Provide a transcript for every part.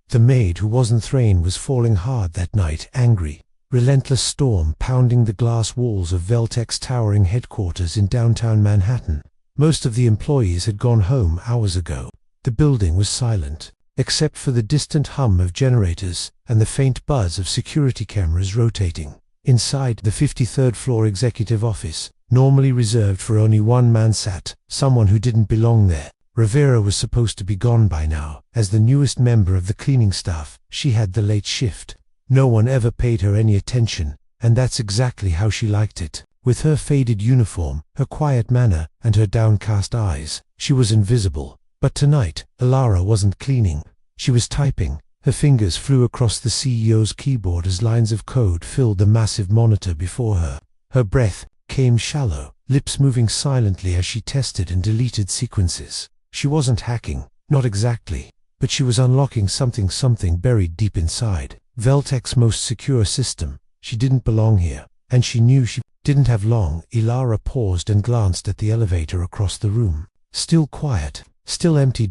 The maid who wasn't Thrain was falling hard that night, angry. Relentless storm pounding the glass walls of Veltec's towering headquarters in downtown Manhattan. Most of the employees had gone home hours ago. The building was silent, except for the distant hum of generators and the faint buzz of security cameras rotating. Inside the 53rd floor executive office, normally reserved for only one man, sat someone who didn't belong there. Rivera was supposed to be gone by now. As the newest member of the cleaning staff, she had the late shift. No one ever paid her any attention, and that's exactly how she liked it. With her faded uniform, her quiet manner, and her downcast eyes, she was invisible. But tonight, Alara wasn't cleaning. She was typing. Her fingers flew across the CEO's keyboard as lines of code filled the massive monitor before her. Her breath came shallow, lips moving silently as she tested and deleted sequences. She wasn't hacking, not exactly, but she was unlocking something buried deep inside. Veltec's most secure system. She didn't belong here, and she knew she didn't have long. Alara paused and glanced at the elevator across the room. Still quiet, still empty.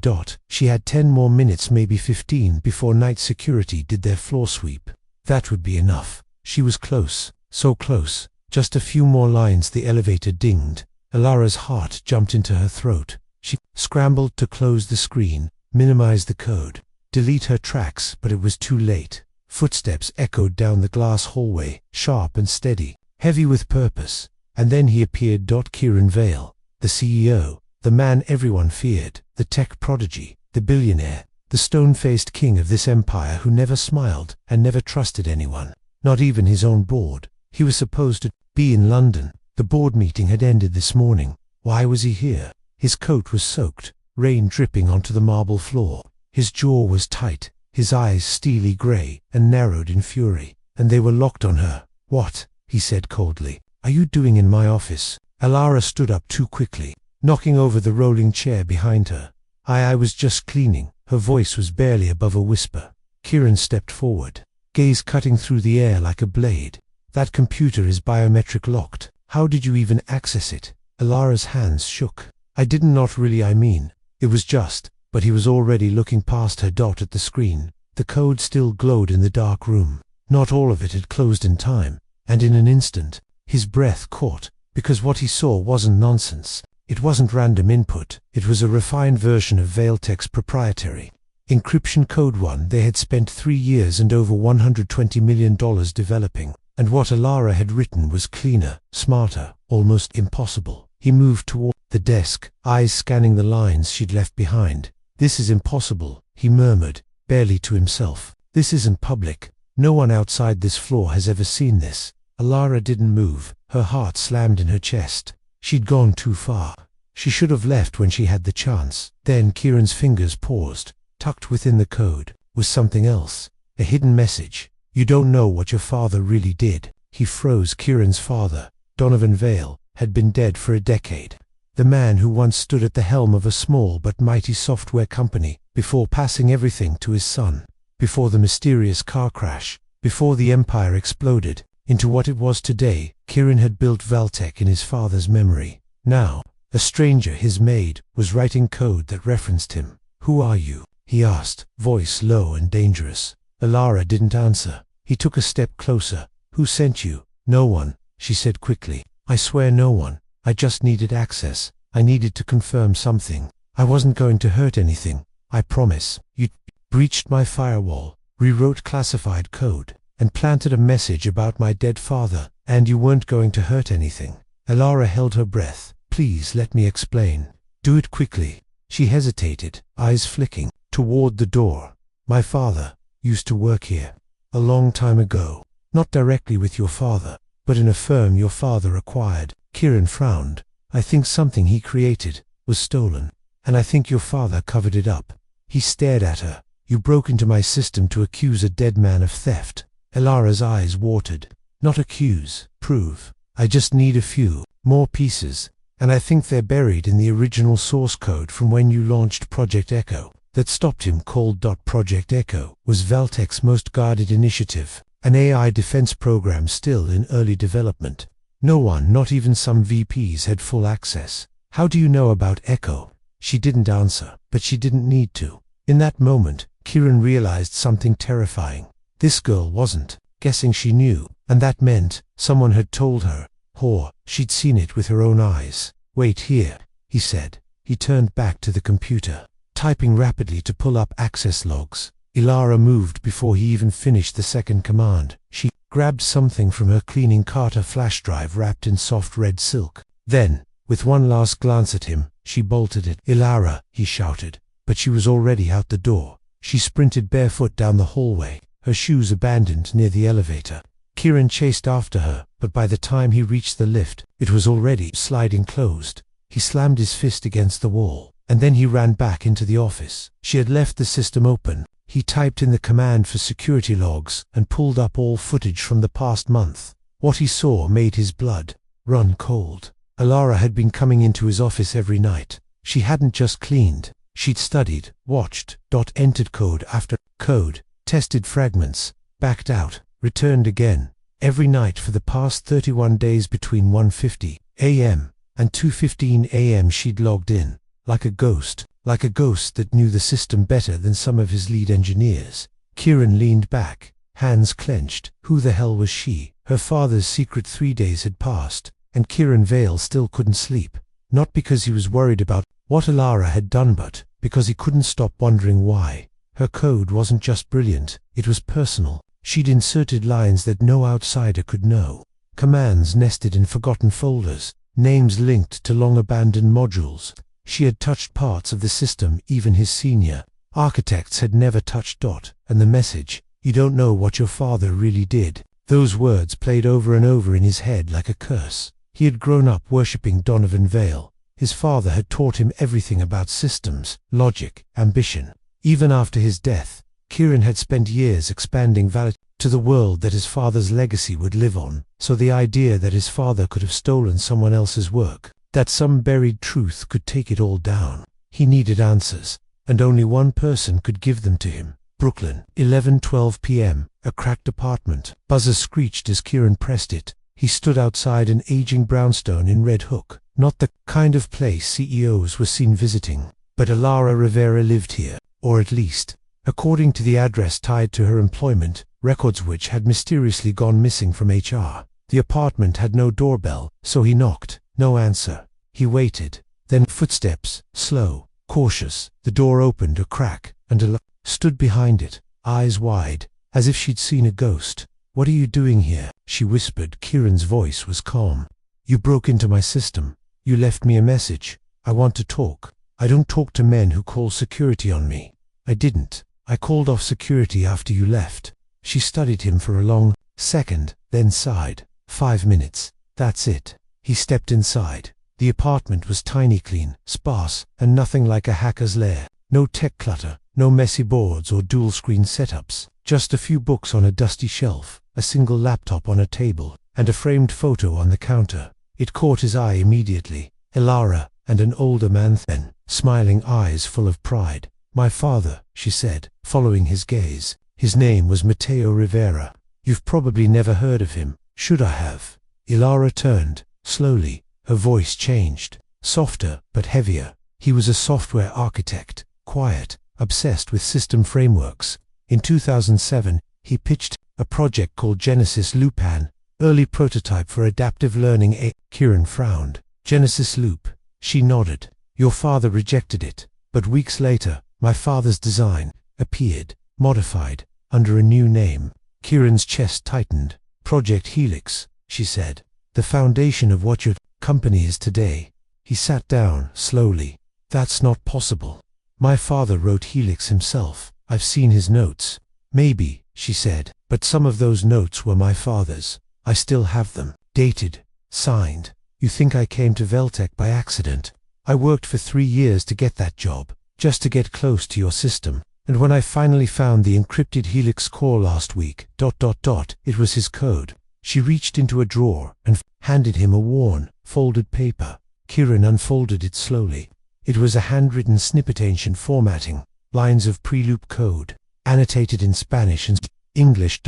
She had 10 more minutes, maybe 15, before night security did their floor sweep. That would be enough. She was close, so close. Just a few more lines. The elevator dinged. Alara's heart jumped into her throat. She scrambled to close the screen, minimize the code, delete her tracks, but it was too late. Footsteps echoed down the glass hallway, sharp and steady, heavy with purpose, and then he appeared. Kieran Vale, the CEO, the man everyone feared, the tech prodigy, the billionaire, the stone-faced king of this empire who never smiled and never trusted anyone, not even his own board. He was supposed to be in London. The board meeting had ended this morning. Why was he here? His coat was soaked, rain dripping onto the marble floor. His jaw was tight, his eyes steely gray and narrowed in fury, and they were locked on her. "What?" he said coldly. "Are you doing in my office?" Alara stood up too quickly, knocking over the rolling chair behind her. I was just cleaning." Her voice was barely above a whisper. Kieran stepped forward, gaze cutting through the air like a blade. "That computer is biometric locked. How did you even access it?" Alara's hands shook. "I didn't, not really, I mean, it was just..." But he was already looking past her. At the screen, the code still glowed in the dark room. Not all of it had closed in time, and in an instant, his breath caught, because what he saw wasn't nonsense. It wasn't random input. It was a refined version of Veltec's proprietary encryption code, one they had spent 3 years and over $120 million developing. And what Alara had written was cleaner, smarter, almost impossible. He moved toward the desk, eyes scanning the lines she'd left behind. "This is impossible," he murmured, barely to himself. "This isn't public. No one outside this floor has ever seen this." Alara didn't move. Her heart slammed in her chest. She'd gone too far. She should have left when she had the chance. Then Kieran's fingers paused. Tucked within the code was something else. A hidden message. "You don't know what your father really did." He froze. Kieran's father, Donovan Vale, had been dead for a decade. The man who once stood at the helm of a small but mighty software company, before passing everything to his son, before the mysterious car crash, before the empire exploded into what it was today. Kieran had built Veltec in his father's memory. Now, a stranger, his maid, was writing code that referenced him. "Who are you?" he asked, voice low and dangerous. Alara didn't answer. He took a step closer. "Who sent you?" "No one," she said quickly. "I swear no one. I just needed access. I needed to confirm something. I wasn't going to hurt anything. I promise." "You breached my firewall, rewrote classified code, and planted a message about my dead father, and you weren't going to hurt anything." Alara held her breath. "Please let me explain. Do it quickly." She hesitated, eyes flicking toward the door. "My father used to work here. A long time ago. Not directly with your father, but in a firm your father acquired." Kieran frowned. "I think something he created was stolen, and I think your father covered it up." He stared at her. "You broke into my system to accuse a dead man of theft." Alara's eyes watered. "Not accuse, prove. I just need a few more pieces, and I think they're buried in the original source code from when you launched Project Echo. That stopped him." Called Project Echo was Veltec's most guarded initiative, an AI defense program still in early development. No one, not even some VPs, had full access. "How do you know about Echo?" She didn't answer, but she didn't need to. In that moment, Kieran realized something terrifying. This girl wasn't guessing, she knew, and that meant someone had told her, or she'd seen it with her own eyes. "Wait here," he said. He turned back to the computer, typing rapidly to pull up access logs. Ilara moved before he even finished the second command. She grabbed something from her cleaning cart, a flash drive wrapped in soft red silk. Then, with one last glance at him, she bolted it. "Ilara," he shouted, but she was already out the door. She sprinted barefoot down the hallway, her shoes abandoned near the elevator. Kieran chased after her, but by the time he reached the lift, it was already sliding closed. He slammed his fist against the wall, and then he ran back into the office. She had left the system open. He typed in the command for security logs and pulled up all footage from the past month. What he saw made his blood run cold. Ilara had been coming into his office every night. She hadn't just cleaned. She'd studied, watched, entered code after code, tested fragments, backed out, returned again. Every night for the past 31 days between 1:50 a.m. and 2:15 a.m. she'd logged in, like a ghost that knew the system better than some of his lead engineers. Kieran leaned back, hands clenched. Who the hell was she? Her father's secret. 3 days had passed, and Kieran Vale still couldn't sleep. Not because he was worried about what Ilara had done, but because he couldn't stop wondering why. Her code wasn't just brilliant, it was personal. She'd inserted lines that no outsider could know. Commands nested in forgotten folders, names linked to long-abandoned modules. She had touched parts of the system even his senior architects had never touched. And the message, "You don't know what your father really did." Those words played over and over in his head like a curse. He had grown up worshipping Donovan Vale. His father had taught him everything about systems, logic, ambition. Even after his death, Kieran had spent years expanding validity to the world that his father's legacy would live on. So the idea that his father could have stolen someone else's work, that some buried truth could take it all down. He needed answers, and only one person could give them to him. Brooklyn, 11:12 p.m., a cracked apartment. Buzzer screeched as Kieran pressed it. He stood outside an aging brownstone in Red Hook. Not the kind of place CEOs were seen visiting. But Ilara Rivera lived here, or at least, according to the address tied to her employment, records which had mysteriously gone missing from HR. The apartment had no doorbell, so he knocked. No answer. He waited. Then footsteps, slow, cautious. The door opened a crack, and Ilara stood behind it, eyes wide, as if she'd seen a ghost. "What are you doing here?" she whispered. Kieran's voice was calm. "You broke into my system. You left me a message. I want to talk. I don't talk to men who call security on me." "I didn't. I called off security after you left." She studied him for a long second, then sighed. 5 minutes. That's it. He stepped inside. The apartment was tiny, clean, sparse, and nothing like a hacker's lair. No tech clutter, no messy boards or dual-screen setups. Just a few books on a dusty shelf, a single laptop on a table, and a framed photo on the counter. It caught his eye immediately. Ilara, and an older man then, smiling eyes full of pride. "My father," she said, following his gaze. "His name was Mateo Rivera. You've probably never heard of him. Should I have?" Ilara turned, slowly. Her voice changed, softer but heavier. He was a software architect, quiet, obsessed with system frameworks. In 2007, he pitched a project called Genesis Loop, an early prototype for adaptive learning. Kieran frowned. "Genesis Loop." She nodded. "Your father rejected it. But weeks later, my father's design appeared, modified, under a new name." Kieran's chest tightened. "Project Helix," she said. "The foundation of what your company is today." He sat down, slowly. "That's not possible. My father wrote Helix himself. I've seen his notes." "Maybe," she said, "but some of those notes were my father's. I still have them, dated, signed. You think I came to Veltec by accident? I worked for 3 years to get that job, just to get close to your system. And when I finally found the encrypted Helix core last week, it was his code." She reached into a drawer and handed him a worn, folded paper. Kieran unfolded it slowly. It was a handwritten snippet, ancient formatting, lines of pre-loop code, annotated in Spanish and English.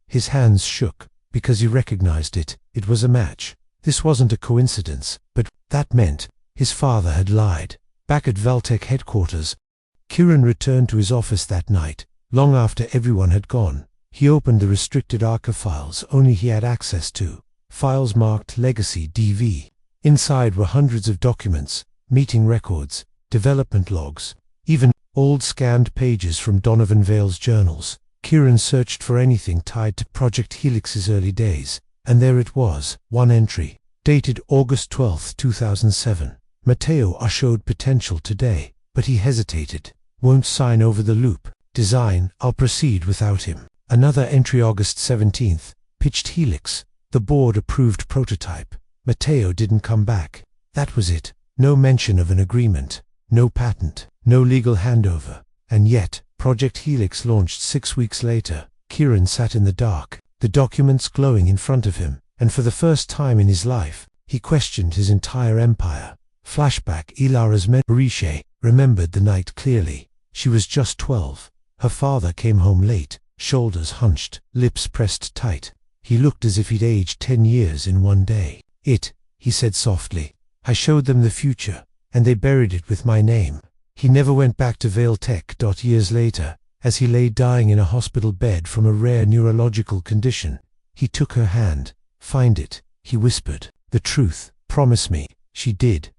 His hands shook, because he recognized it. It was a match. This wasn't a coincidence, but that meant his father had lied. Back at Veltec headquarters, Kieran returned to his office that night, long after everyone had gone. He opened the restricted archive files only he had access to, files marked Legacy DV. Inside were hundreds of documents, meeting records, development logs, even old scanned pages from Donovan Vale's journals. Kieran searched for anything tied to Project Helix's early days, and there it was, one entry, dated August 12, 2007. Matteo showed potential today, but he hesitated. Won't sign over the loop. Design, I'll proceed without him. Another entry August 17th, pitched Helix, the board-approved prototype. Matteo didn't come back. That was it. No mention of an agreement, no patent, no legal handover. And yet, Project Helix launched 6 weeks later. Kieran sat in the dark, the documents glowing in front of him, and for the first time in his life, he questioned his entire empire. Flashback. Ilara's Marisha remembered the night clearly. She was just 12. Her father came home late, shoulders hunched, lips pressed tight. He looked as if he'd aged 10 years in one day. He said softly. I showed them the future, and they buried it with my name. He never went back to Vale Tech. Years later, as he lay dying in a hospital bed from a rare neurological condition, he took her hand. Find it, he whispered. The truth, promise me. She did.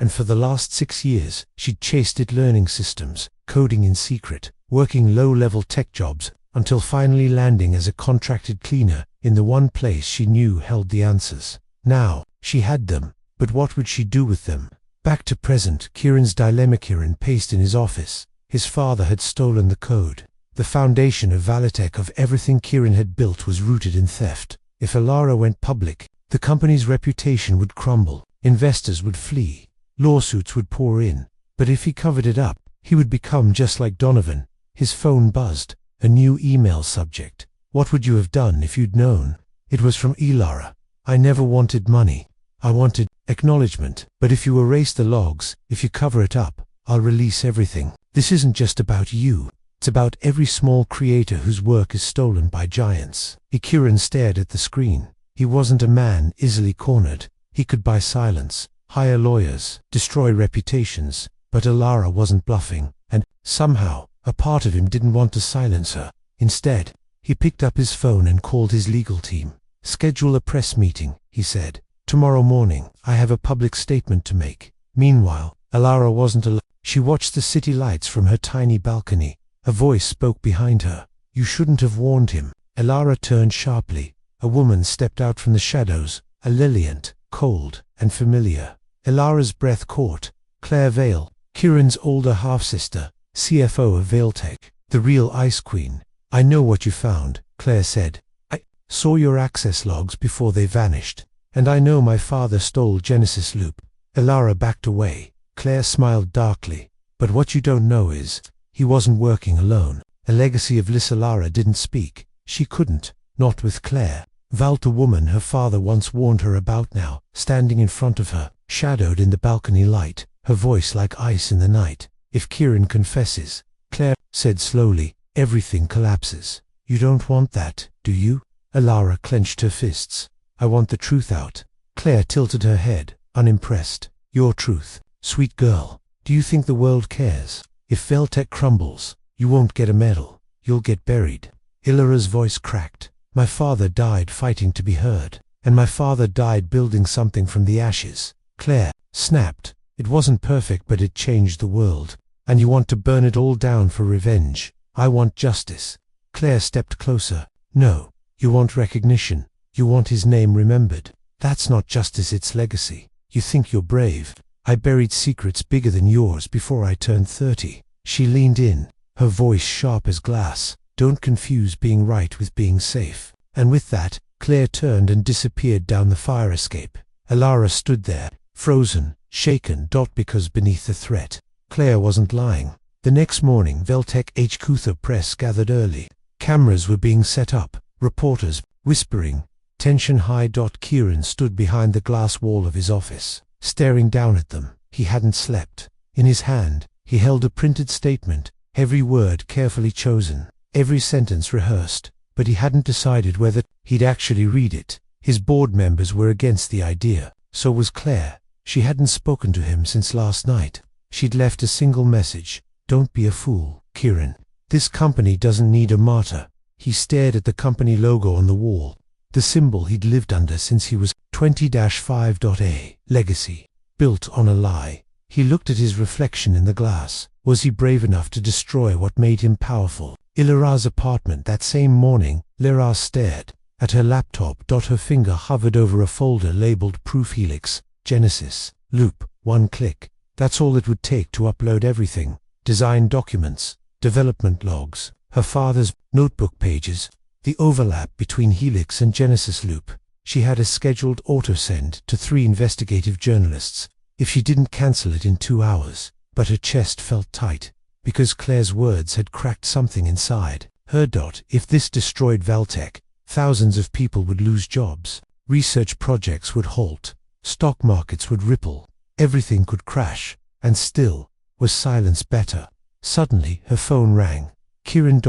And for the last 6 years, she'd chased it, learning systems, coding in secret, working low-level tech jobs, until finally landing as a contracted cleaner in the one place she knew held the answers. Now, she had them, but what would she do with them? Back to present. Kieran's dilemma. Kieran paced in his office. His father had stolen the code. The foundation of Valitech, of everything Kieran had built, was rooted in theft. If Ilara went public, the company's reputation would crumble. Investors would flee. Lawsuits would pour in. But if he covered it up, he would become just like Donovan. His phone buzzed. A new email subject. What would you have done if you'd known? It was from Ilara. I never wanted money. I wanted acknowledgement. But if you erase the logs, if you cover it up, I'll release everything. This isn't just about you. It's about every small creator whose work is stolen by giants. Kieran stared at the screen. He wasn't a man easily cornered. He could buy silence, hire lawyers, destroy reputations, but Ilara wasn't bluffing, and, somehow, a part of him didn't want to silence her. Instead, he picked up his phone and called his legal team. Schedule a press meeting, he said. Tomorrow morning, I have a public statement to make. Meanwhile, Ilara wasn't alone. She watched the city lights from her tiny balcony. A voice spoke behind her. You shouldn't have warned him. Ilara turned sharply. A woman stepped out from the shadows, a Liliant, cold and familiar. Ilara's breath caught. Claire Vale, Kieran's older half-sister, CFO of Valetech, the real Ice Queen. I know what you found, Claire said. I saw your access logs before they vanished, and I know my father stole Genesis Loop. Ilara backed away. Claire smiled darkly. But what you don't know is, he wasn't working alone. A legacy of Ilara didn't speak. She couldn't, not with Claire. Val, the woman her father once warned her about, now standing in front of her, shadowed in the balcony light, her voice like ice in the night. If Kieran confesses, Claire said slowly, everything collapses. You don't want that, do you? Ilara clenched her fists. I want the truth out. Claire tilted her head, unimpressed. Your truth, sweet girl. Do you think the world cares? If Valetech crumbles, you won't get a medal. You'll get buried. Ilara's voice cracked. My father died fighting to be heard, and my father died building something from the ashes. Claire snapped. It wasn't perfect, but it changed the world. And you want to burn it all down for revenge. I want justice. Claire stepped closer. No, you want recognition. You want his name remembered. That's not justice, it's legacy. You think you're brave. I buried secrets bigger than yours before I turned 30. She leaned in, her voice sharp as glass. Don't confuse being right with being safe. And with that, Claire turned and disappeared down the fire escape. Ilara stood there, frozen, shaken. Because beneath the threat, Claire wasn't lying. The next morning, Valetech HQ. The press gathered early. Cameras were being set up, reporters whispering. Tension high. Kieran stood behind the glass wall of his office, staring down at them. He hadn't slept. In his hand, he held a printed statement, every word carefully chosen, every sentence rehearsed, but he hadn't decided whether he'd actually read it. His board members were against the idea. So was Claire. She hadn't spoken to him since last night. She'd left a single message. Don't be a fool, Kieran. This company doesn't need a martyr. He stared at the company logo on the wall, the symbol he'd lived under since he was 20-5. Legacy. Built on a lie. He looked at his reflection in the glass. Was he brave enough to destroy what made him powerful? In Lara's apartment that same morning, Lara stared at her laptop. Her finger hovered over a folder labeled Proof Helix, Genesis, Loop. One click. That's all it would take to upload everything. Design documents, development logs, her father's notebook pages, the overlap between Helix and Genesis Loop. She had a scheduled auto-send to 3 investigative journalists if she didn't cancel it in 2 hours. But her chest felt tight, because Claire's words had cracked something inside her. If this destroyed Valtech, thousands of people would lose jobs, research projects would halt, stock markets would ripple, everything could crash. And still, was silence better? Suddenly, her phone rang. Kieran.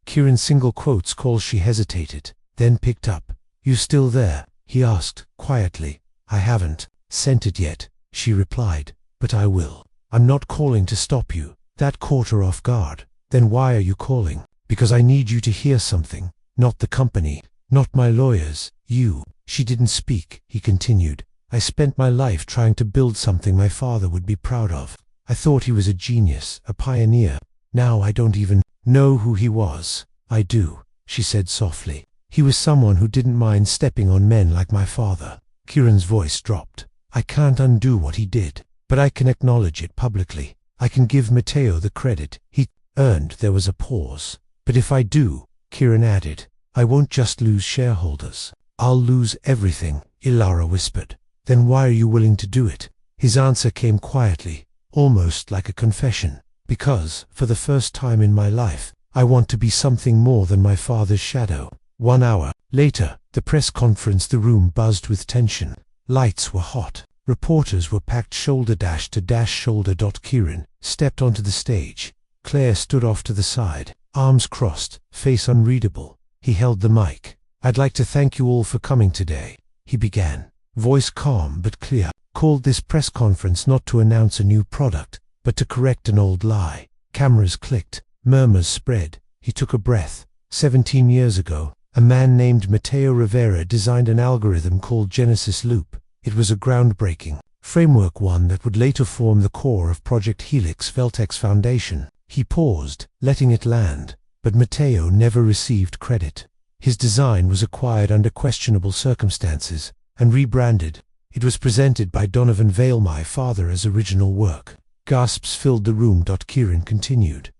Kieran single quotes call. She hesitated, then picked up. You still there? He asked, quietly. I haven't sent it yet, she replied, but I will. I'm not calling to stop you. That caught her off guard. Then why are you calling? Because I need you to hear something. Not the company, not my lawyers, you. She didn't speak, he continued. I spent my life trying to build something my father would be proud of. I thought he was a genius, a pioneer. Now I don't even know who he was. I do, she said softly. He was someone who didn't mind stepping on men like my father. Kieran's voice dropped. I can't undo what he did, but I can acknowledge it publicly. I can give Matteo the credit he earned. There was a pause. But if I do, Kieran added, I won't just lose shareholders. I'll lose everything, Ilara whispered. Then why are you willing to do it? His answer came quietly, almost like a confession. Because, for the first time in my life, I want to be something more than my father's shadow. 1 hour later, the press conference. The room buzzed with tension. Lights were hot. Reporters were packed shoulder to shoulder. Kieran stepped onto the stage. Claire stood off to the side, arms crossed, face unreadable. He held the mic. I'd like to thank you all for coming today, he began, voice calm but clear. Called this press conference not to announce a new product, but to correct an old lie. Cameras clicked, murmurs spread. He took a breath. 17 years ago, a man named Matteo Rivera designed an algorithm called Genesis Loop. It was a groundbreaking framework, one that would later form the core of Project Helix, Valtech's foundation. He paused, letting it land, but Matteo never received credit. His design was acquired under questionable circumstances and rebranded. It was presented by Donovan Vale, my father, as original work. Gasps filled the room. Kieran continued.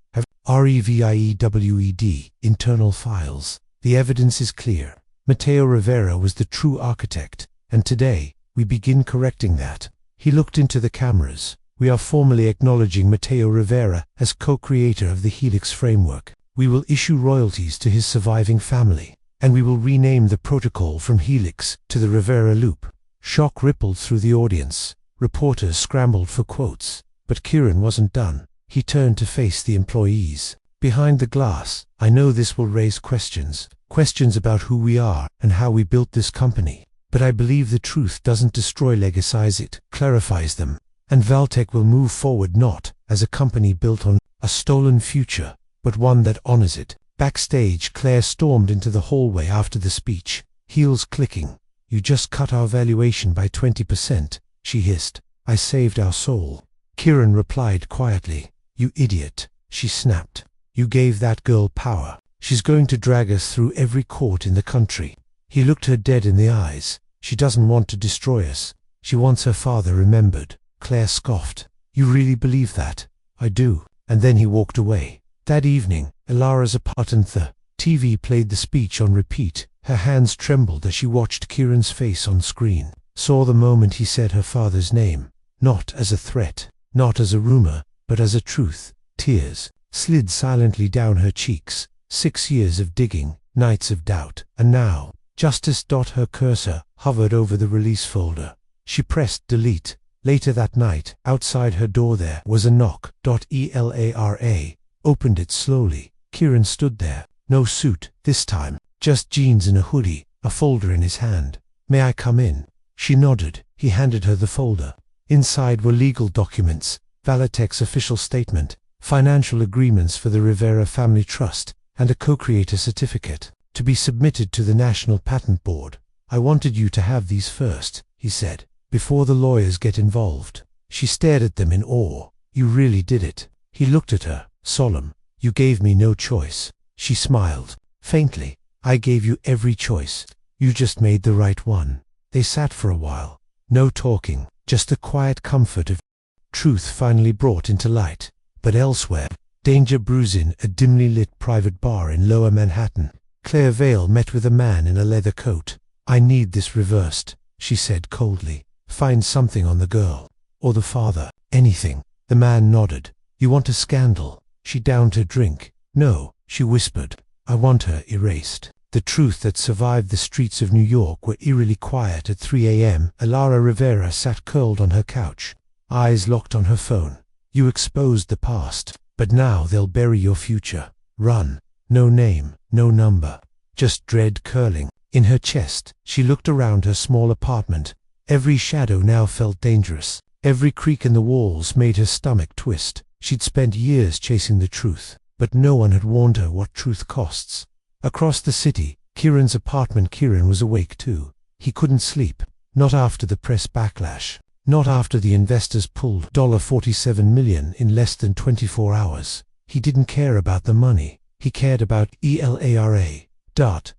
REVIEWED, internal files. The evidence is clear. Matteo Rivera was the true architect, and today, we begin correcting that. He looked into the cameras. We are formally acknowledging Matteo Rivera as co-creator of the Helix framework. We will issue royalties to his surviving family, and we will rename the protocol from Helix to the Rivera Loop. Shock rippled through the audience. Reporters scrambled for quotes. But Kieran wasn't done. He turned to face the employees. Behind the glass, I know this will raise questions about who we are and how we built this company. But I believe the truth doesn't destroy legacies, it clarifies them. And Valtech will move forward not as a company built on a stolen future, but one that honors it. Backstage, Claire stormed into the hallway after the speech, heels clicking. You just cut our valuation by 20%, she hissed. I saved our soul. Kieran replied quietly. You idiot, she snapped. You gave that girl power. She's going to drag us through every court in the country. He looked her dead in the eyes. She doesn't want to destroy us. She wants her father remembered. Claire scoffed. You really believe that? I do. And then he walked away. That evening, Ilara's apartment, the TV played the speech on repeat. Her hands trembled as she watched Kieran's face on screen. Saw the moment he said her father's name. Not as a threat, not as a rumor, but as a truth. Tears slid silently down her cheeks. 6 years of digging, nights of doubt, and now, justice. Her cursor hovered over the release folder. She pressed delete. Later that night, outside her door there was a knock. Elara opened it slowly. Kieran stood there. No suit, this time. Just jeans and a hoodie, a folder in his hand. May I come in? She nodded. He handed her the folder. Inside were legal documents, Valtech's official statement, financial agreements for the Rivera Family Trust, and a co-creator certificate, to be submitted to the National Patent Board. I wanted you to have these first, he said, before the lawyers get involved. She stared at them in awe. You really did it. He looked at her, solemn. You gave me no choice. She smiled, faintly. I gave you every choice. You just made the right one. They sat for a while. No talking, just the quiet comfort of truth finally brought into light. But elsewhere, danger brews in a dimly lit private bar in Lower Manhattan. Claire Vale met with a man in a leather coat. I need this reversed, she said coldly. Find something on the girl. Or the father. Anything. The man nodded. You want a scandal? She downed her drink. No, she whispered. I want her erased. The truth that survived the streets of New York were eerily quiet at 3 a.m. Alara Rivera sat curled on her couch, eyes locked on her phone. You exposed the past, but now they'll bury your future. Run. No name, no number. Just dread curling in her chest. She looked around her small apartment. Every shadow now felt dangerous. Every creak in the walls made her stomach twist. She'd spent years chasing the truth, but no one had warned her what truth costs. Across the city, Kieran's apartment. Kieran was awake too. He couldn't sleep. Not after the press backlash. Not after the investors pulled $47 million in less than 24 hours. He didn't care about the money. He cared about Elara.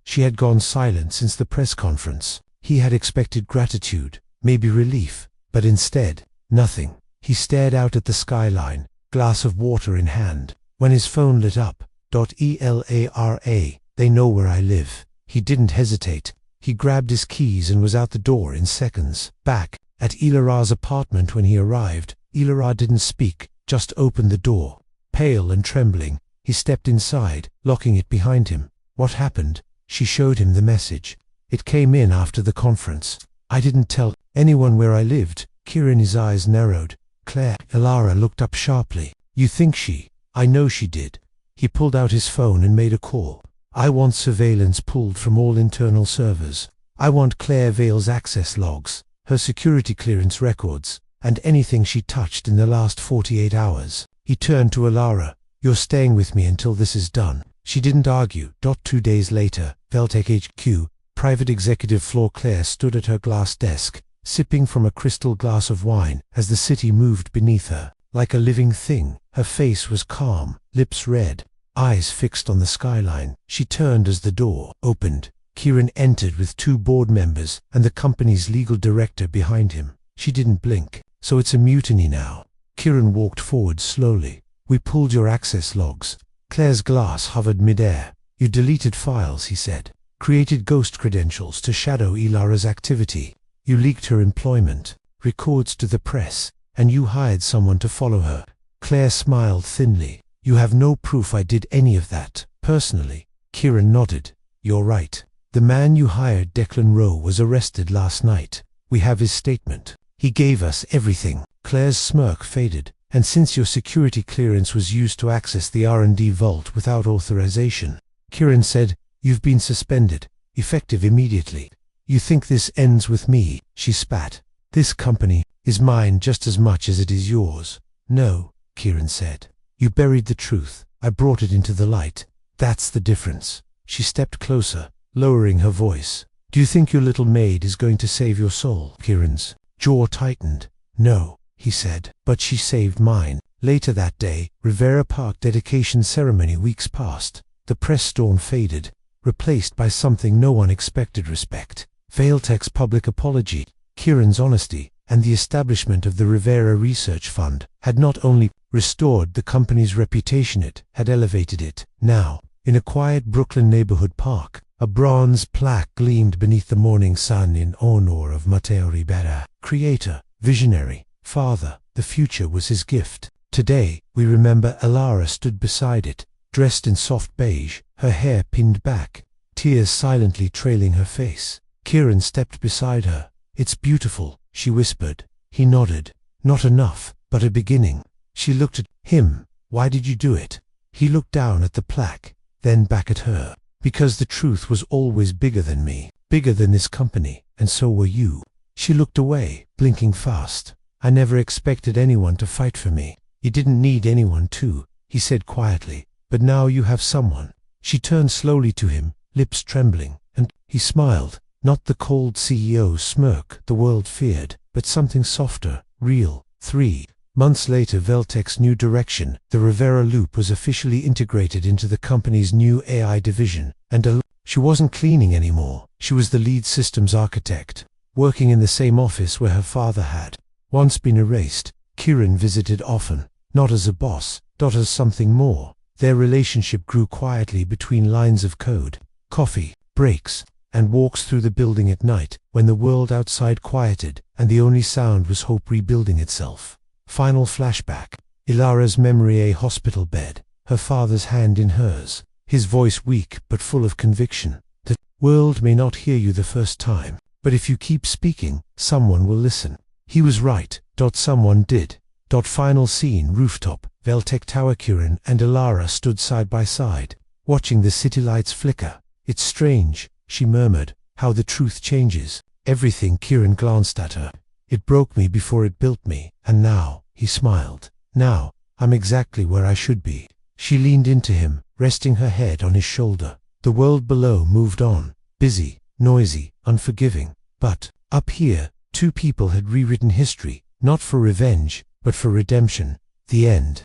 She had gone silent since the press conference. He had expected gratitude, maybe relief, but instead, nothing. He stared out at the skyline, glass of water in hand. When his phone lit up, Elara, they know where I live. He didn't hesitate. He grabbed his keys and was out the door in seconds. Back at Elara's apartment when he arrived, Elara didn't speak, just opened the door. Pale and trembling, he stepped inside, locking it behind him. What happened? She showed him the message. It came in after the conference. I didn't tell anyone where I lived. Kieran's eyes narrowed. Claire. Elara looked up sharply. You think she? I know she did. He pulled out his phone and made a call. I want surveillance pulled from all internal servers. I want Claire Vale's access logs, her security clearance records, and anything she touched in the last 48 hours. He turned to Elara. You're staying with me until this is done. She didn't argue. 2 days later, Veltec HQ, private executive floor. Claire stood at her glass desk, sipping from a crystal glass of wine as the city moved beneath her. Like a living thing, her face was calm, lips red, eyes fixed on the skyline. She turned as the door opened. Kieran entered with 2 board members and the company's legal director behind him. She didn't blink. So it's a mutiny now. Kieran walked forward slowly. We pulled your access logs. Claire's glass hovered midair. You deleted files, he said. Created ghost credentials to shadow Elara's activity. You leaked her employment, records to the press, and you hired someone to follow her. Claire smiled thinly. You have no proof I did any of that, personally. Kieran nodded. You're right. The man you hired, Declan Rowe, was arrested last night. We have his statement. He gave us everything. Claire's smirk faded. And since your security clearance was used to access the R&D vault without authorization, Kieran said, you've been suspended, effective immediately. You think this ends with me? She spat. This company is mine just as much as it is yours. No, Kieran said. You buried the truth. I brought it into the light. That's the difference. She stepped closer, lowering her voice. Do you think your little maid is going to save your soul? Kieran's jaw tightened. No, he said, but she saved mine. Later that day, Rivera Park dedication ceremony. Weeks passed. The press storm faded, replaced by something no one expected: respect. Vailtech's public apology, Kieran's honesty, and the establishment of the Rivera Research Fund had not only restored the company's reputation, it had elevated it. Now, in a quiet Brooklyn neighborhood park, a bronze plaque gleamed beneath the morning sun in honor of Mateo Rivera, creator, visionary, father. The future was his gift. Today, we remember Elara stood beside it, dressed in soft beige, her hair pinned back, tears silently trailing her face. Kieran stepped beside her. It's beautiful, she whispered. He nodded. Not enough, but a beginning. She looked at him. Why did you do it? He looked down at the plaque, then back at her. Because the truth was always bigger than me, bigger than this company, and so were you. She looked away, blinking fast. I never expected anyone to fight for me. You didn't need anyone to. he said quietly. But now you have someone. She turned slowly to him, lips trembling, and he smiled. Not the cold CEO smirk the world feared, but something softer, real. 3 months later, Veltex's new direction, the Rivera Loop, was officially integrated into the company's new AI division, and she wasn't cleaning anymore. She was the lead systems architect, working in the same office where her father had once been erased. Kieran visited often, not as a boss, but as something more. Their relationship grew quietly between lines of code, coffee, breaks, and walks through the building at night, when the world outside quieted, and the only sound was hope rebuilding itself. Final flashback. Ilara's memory, a hospital bed, her father's hand in hers, his voice weak but full of conviction. The world may not hear you the first time, but if you keep speaking, someone will listen. He was right. Someone did. Final scene, rooftop, Veltec Tower. Kieran and Ilara stood side by side, watching the city lights flicker. It's strange, she murmured, how the truth changes everything. Kieran glanced at her. It broke me before it built me, and now, he smiled, now, I'm exactly where I should be. She leaned into him, resting her head on his shoulder. The world below moved on, busy, noisy, unforgiving. But, up here, two people had rewritten history, not for revenge, but for redemption. The end.